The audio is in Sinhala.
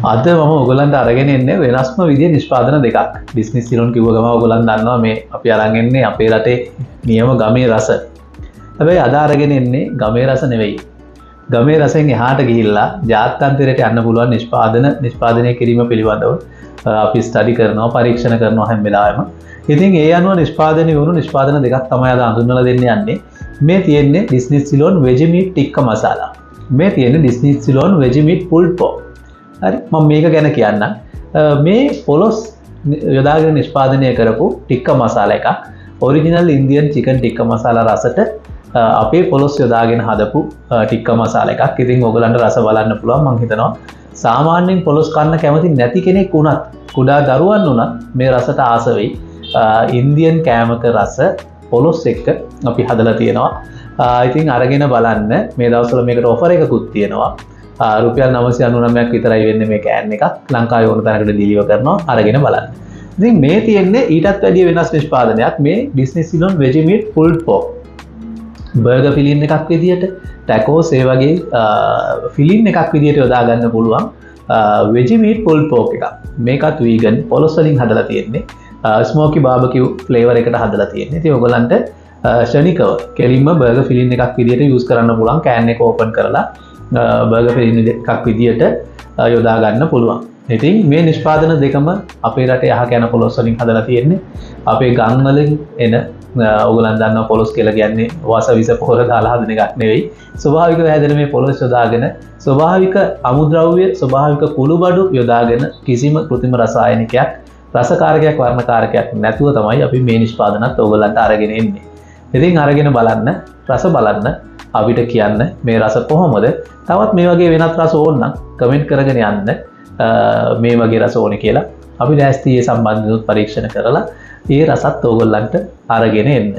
අද මම ඔයගලන්ට අරගෙන එන්නේ වෙනස්ම විදිහේ නිෂ්පාදන දෙකක්. බිස්නස් සිලොන් කිව්ව ගම ඔයගලන් දන්නවා මේ අපි අරන් එන්නේ අපේ රටේ නියම ගමේ රස. හැබැයි අද අරගෙන එන්නේ ගමේ රස නෙවෙයි. ගමේ රසෙන් එහාට ගිහිල්ලා ජාත්‍යන්තරයට යන්න පුළුවන් නිෂ්පාදනය කිරීම පිළිබඳව අපි ස්ටඩි කරනවා, පරීක්ෂණ කරනවා හැම වෙලාවෙම. ඉතින් ඒ අනුව නිෂ්පාදනය වුණු නිෂ්පාදන දෙකක් තමයි අද හඳුන්වලා දෙන්න යන්නේ. මේ තියෙන්නේ ඩිස්නි සිලොන් වෙජි මීට් ටික්කා මසාලා. මේ තියෙන්නේ Disney Ceylon veggie meat pulled pork. හරි, මම මේක ගැන කියන්නම්. මේ පොලොස් යොදාගෙන නිෂ්පාදනය කරපු ටික්කා මසාලා එකක්. ඔරිජිනල් ඉන්දියන් චිකන් ටික්කා මසාලා රසට අපේ පොලොස් යොදාගෙන හදපු ටික්කා මසාලා එකක්. ඉතින් ඔයගලන්ට රස බලන්න පුළුවන්. මම හිතනවා සාමාන්‍යයෙන් පොලොස් කන්න කැමති නැති කෙනෙක් වුණත්, කුඩා දරුවන් වුණත් මේ රසට ආස වෙයි. ඉන්දියන් කෑමක රස පොලොස් එක්ක අපි හදලා තියෙනවා. ඉතින් අරගෙන බලන්න. මේ දවස්වල මේකට ඔෆර් එකකුත් තියෙනවා. රුපියල් 999ක් විතරයි වෙන්නේ මේ කෑන් එකක්. ලංකාවේ ඕන තැනකට ඩිලිවර් කරනවා. අරගෙන බලන්න. ඉතින් මේ තියෙන්නේ ඊටත් වැඩිය වෙනස් නිෂ්පාදනයක්. මේ Disney Ceylon veggie meat pulled pork. Burger filling එකක් විදියට, ටැකෝස් ඒ වගේ ෆිලින් එකක් විදියට යොදා ගන්න පුළුවන් වෙජි මීට් පුල්ඩ් පෝක් එකක්. මේකත් වීගන් පොලොස් වලින් හදලා තියෙන්නේ. ස්මෝකි බාබකියු ෆ්ලේවර් එකට හදලා තියෙන්නේ. ඉතින් ඔයගලන්ට ෂණිකව කෙලින්ම බර්ගර් ෆිලින් එකක් විදියට යූස් කරන්න පුළුවන්. කෑන් එක ඕපන් කරලා බර්ගර් ෆිලින් එකක් විදියට යොදා ගන්න පුළුවන්. ඉතින් මේ නිෂ්පාදන දෙකම අපේ රටේ අහක යන පොලොස් වලින් හදලා තියෙන්නේ. අපේ ගම් වලින් එන ඔයගලන් දන්නවා පොලොස් කියලා කියන්නේ වාස විස පොහොර දාලා හදන එකක් නෙවෙයි. ස්වභාවිකව හැදෙන මේ පොලොස් යොදාගෙන ස්වභාවික අමුද්‍රව්‍ය, ස්වභාවික කුළුබඩු යොදාගෙන කිසිම කෘත්‍රිම රසායනිකයක්, රසකාරකයක්, වර්ණකාරකයක් නැතුව තමයි අපි මේ නිෂ්පාදනත් ඔයගලන්ට අරගෙන එන්නේ. ඉතින් අරගෙන බලන්න, රස බලන්න, අපිට කියන්න මේ රස කොහොමද. තවත් මේ වගේ වෙනත් රස ඕන නම් කමෙන්ට් කරගෙන යන්න. මේ වගේ රස ඕනේ කියලා අපි ලෑස්ති ඒ සම්බන්ධව පරීක්ෂණ කරලා ඒ රසත් ඕගොල්ලන්ට අරගෙන එන්න.